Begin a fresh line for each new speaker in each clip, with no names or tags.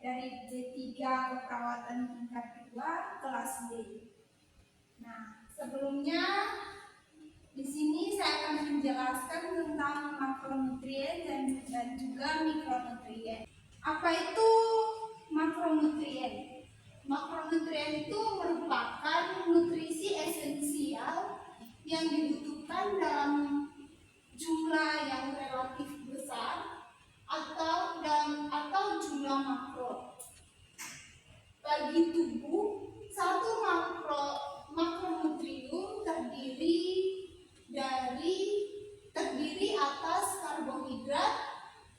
dari D3 Keperawatan tingkat 2 kelas D. Nah, sebelumnya di sini saya akan menjelaskan tentang makronutrien dan juga mikronutrien. Apa itu makronutrien? Makronutrien itu merupakan nutrisi esensial yang dibutuhkan dalam jumlah yang relatif besar atau jumlah makro. Bagi tubuh, satu makronutrium terdiri atas karbohidrat,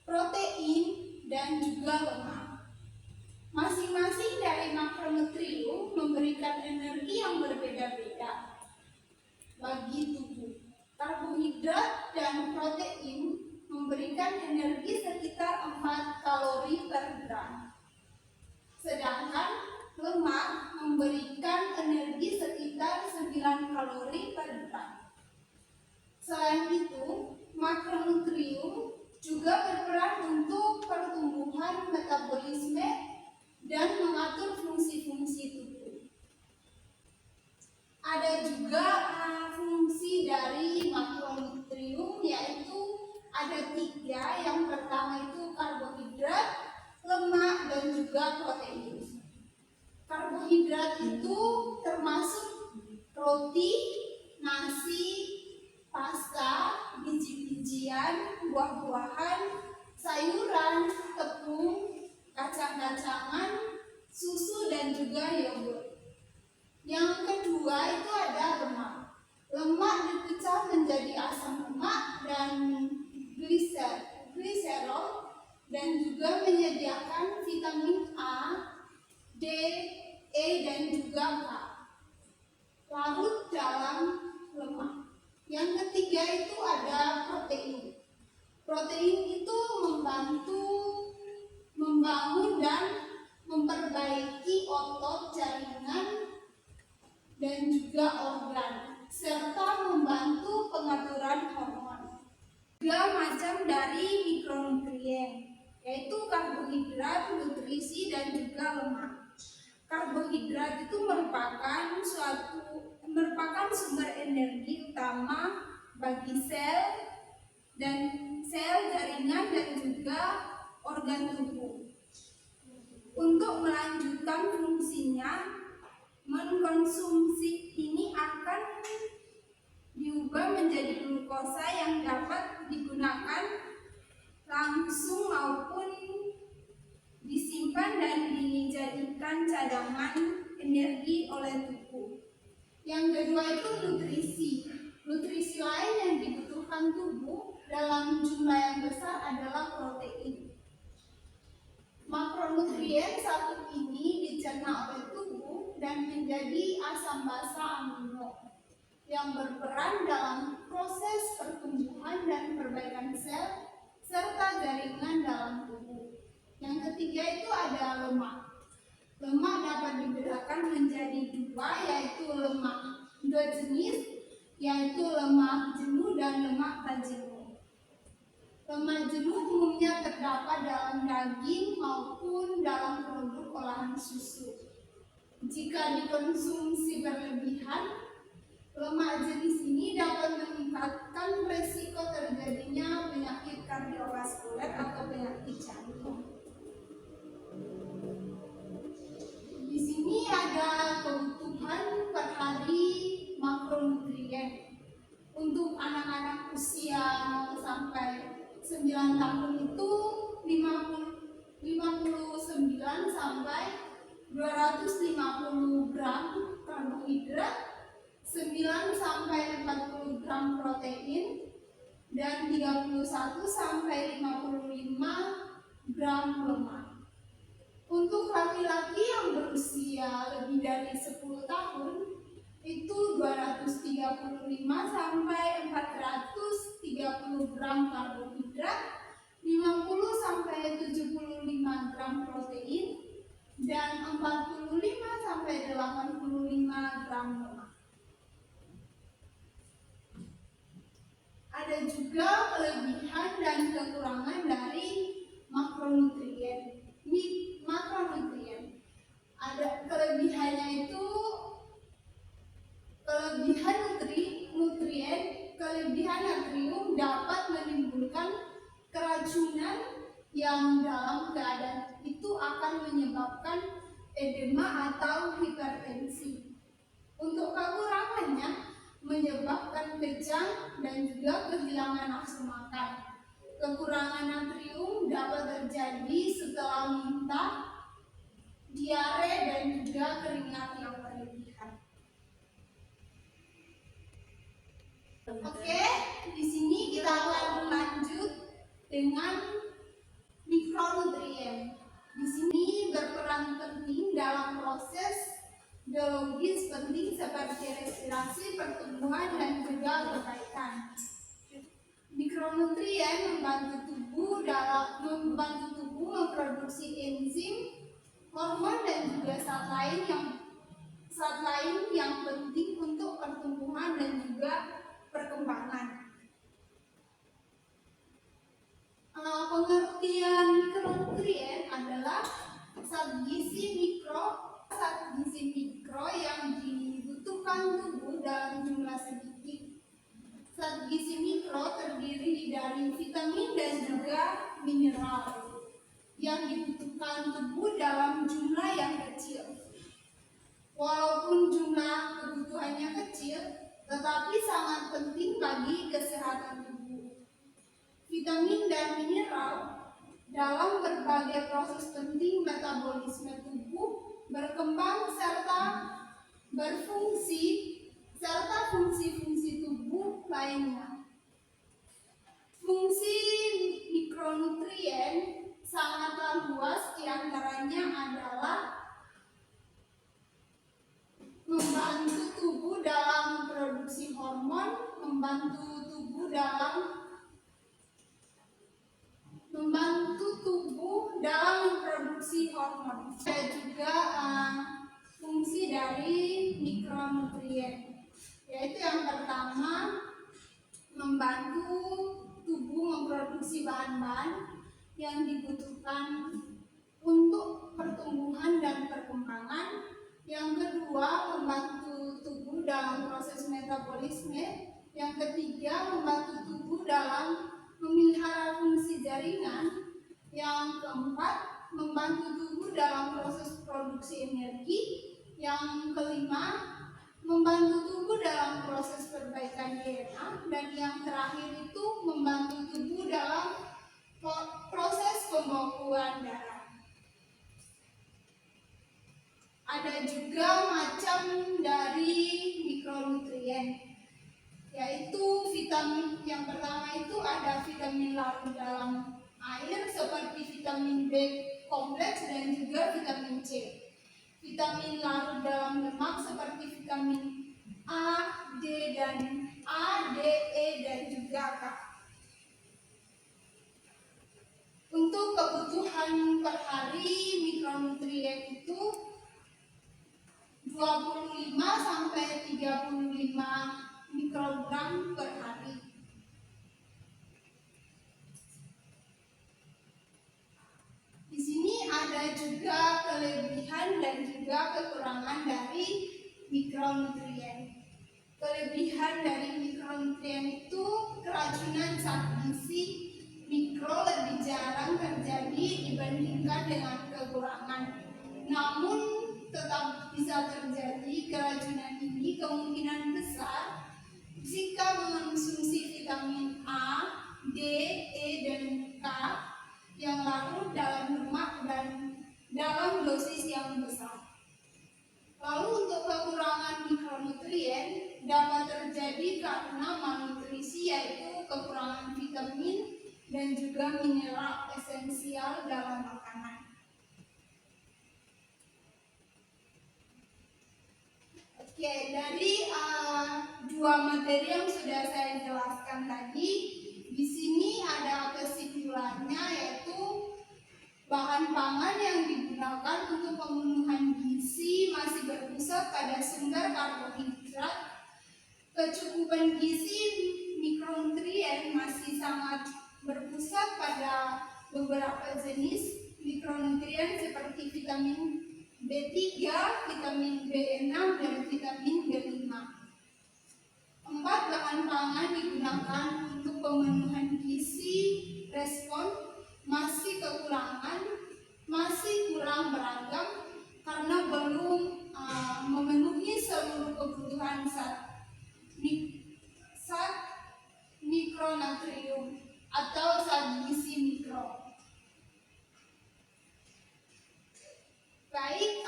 protein, dan juga lemak. Masing-masing dari makronutrium memberikan energi yang berbeda-beda bagi tubuh. Karbohidrat dan protein memberikan energi sekitar 4 kalori per gram. Sedangkan lemak memberikan energi sekitar 9 kalori per gram. Selain itu, makronutrium juga berperan untuk pertumbuhan metabolisme dan mengatur fungsi-fungsi tubuh. Ada juga fungsi dari makronutrium, yaitu ada 3. Yang pertama itu karbohidrat, lemak, dan juga protein. Karbohidrat itu termasuk roti, nasi, pasta, biji-bijian, buah-buahan, sayuran, tepung, kacang-kacangan, susu, dan juga yogurt. Yang kedua itu ada lemak. Lemak dipecah menjadi asam lemak dan gliserol dan juga menyediakan vitamin A, D, E, dan juga K. Larut dalam lemak. Yang ketiga itu ada protein. Protein itu membantu membangun dan memperbaiki otot, jaringan, dan juga organ, serta membantu pengaturan hormon. 3 macam dari mikronutrien, yaitu karbohidrat, nutrisi, dan juga lemak. Karbohidrat itu merupakan sumber energi utama bagi sel, jaringan, dan juga organ tubuh. Untuk melanjutkan fungsinya, mengkonsumsi ini akan diubah menjadi glukosa yang dapat digunakan langsung maupun disimpan dan dijadikan cadangan energi oleh tubuh. Yang kedua itu nutrisi. Nutrisi lain yang dibutuhkan tubuh dalam jumlah yang besar adalah protein. Makronutrien satu ini dicerna oleh tubuh dan menjadi asam basa amino yang berperan dalam proses pertumbuhan dan perbaikan sel serta jaringan dalam tubuh. Yang ketiga itu ada lemak. Lemak dapat dibedakan menjadi 2, yaitu lemak 2 jenis, yaitu lemak jenuh dan lemak tak jenuh. Lemak jenuh umumnya terdapat dalam daging maupun dalam produk olahan susu. Jika dikonsumsi berlebihan, lemak jenis ini dapat meningkatkan risiko terjadinya penyakit kardiovaskuler atau penyakit jantung. Di sini ada kebutuhan per hari makronutrien. Untuk anak-anak usia 0 sampai 9 tahun itu 59 sampai 250 gram karbohidrat, 9 sampai 40 gram protein, dan 31 sampai 55 gram lemak. Untuk laki-laki yang berusia lebih dari 10 tahun itu 235 sampai 430 gram karbohidrat, 50 sampai 75 gram protein, dan 45 sampai 85 gram lemak. Ada juga kelebihan dan kekurangan dari makronutrien. Makronutrien kelebihan natrium dapat menimbulkan keracunan yang dalam keadaan itu akan menyebabkan edema atau hipertensi. Untuk kekurangannya menyebabkan kejang dan juga kehilangan nafsu makan. Kekurangan natrium dapat terjadi setelah muntah, diare, dan juga keringat yang berlebihan. Oke, di sini kita akan lanjut dengan mikronutrien. Di sini berperan penting dalam proses biologis penting seperti respirasi, pertumbuhan, dan juga perbaikan. Mikronutrien membantu tubuh memproduksi enzim, hormon, dan juga zat lain yang penting untuk pertumbuhan dan juga perkembangan. Pengertian mikronutrien adalah zat gizi mikro yang dibutuhkan tubuh dalam jumlah sedikit. Zat gizi mikro terdiri dari vitamin dan juga mineral yang dibutuhkan tubuh dalam jumlah yang kecil. Walaupun jumlah kebutuhannya kecil, tetapi sangat penting bagi kesehatan tubuh. Vitamin dan mineral dalam berbagai proses penting metabolisme tubuh berkembang serta berfungsi serta fungsi-fungsi tubuh lainnya. Fungsi mikronutrien sangatlah luas, diantaranya adalah membantu tubuh dalam produksi hormon, membantu tubuh memproduksi hormon. Ada juga fungsi dari mikronutrien, yaitu yang pertama membantu tubuh memproduksi bahan-bahan yang dibutuhkan untuk pertumbuhan dan perkembangan. Yang kedua, membantu tubuh dalam proses metabolisme. Yang ketiga, membantu tubuh dalam memelihara fungsi jaringan. Yang keempat, membantu tubuh dalam proses produksi energi. Yang kelima, membantu tubuh dalam proses perbaikan DNA. Dan yang terakhir itu membantu tubuh dalam proses pembekuan darah. Ada juga macam dari mikronutrien, yaitu vitamin. Yang pertama itu ada vitamin larut dalam air seperti vitamin B kompleks dan juga vitamin C. Vitamin larut dalam lemak seperti vitamin A, D, E, dan juga K. Untuk kebutuhan per hari mikronutrien itu 25 sampai 35 mikrogram per hari. Di sini ada juga kelebihan dan juga kekurangan dari mikronutrien. Kelebihan dari mikronutrien itu keracunan zat gizi mikro lebih jarang terjadi dibandingkan dengan kekurangan. Namun tetap bisa terjadi keracunan ini kemungkinan besar jika mengonsumsi vitamin A, D, E, dan K yang larut dalam lemak dan dalam dosis yang besar. Lalu untuk kekurangan mikronutrien dapat terjadi karena malnutrisi, yaitu kekurangan vitamin dan juga mineral esensial dalam makanan. Oke, dari dua materi yang sudah saya jelaskan tadi, di sini ada kesimpulannya, yaitu bahan pangan yang digunakan untuk pemenuhan gizi masih berpusat pada sumber karbohidrat. Kecukupan gizi mikronutrien masih sangat berpusat pada beberapa jenis mikronutrien seperti vitamin B3, vitamin B6, dan vitamin B5. 4 bahan pangan digunakan digunakan untuk pemenuhan gizi, respon masih kekurangan, masih kurang beragam karena belum memenuhi seluruh kebutuhan zat mikronatrium atau zat gizi mikro. Baik,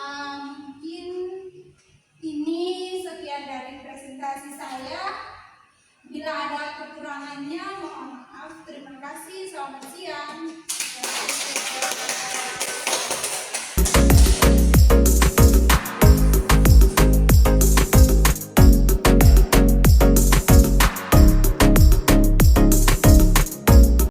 mungkin ini sekian dari presentasi saya. Bila ada kekurangannya, mohon maaf. Terima kasih. Selamat siang.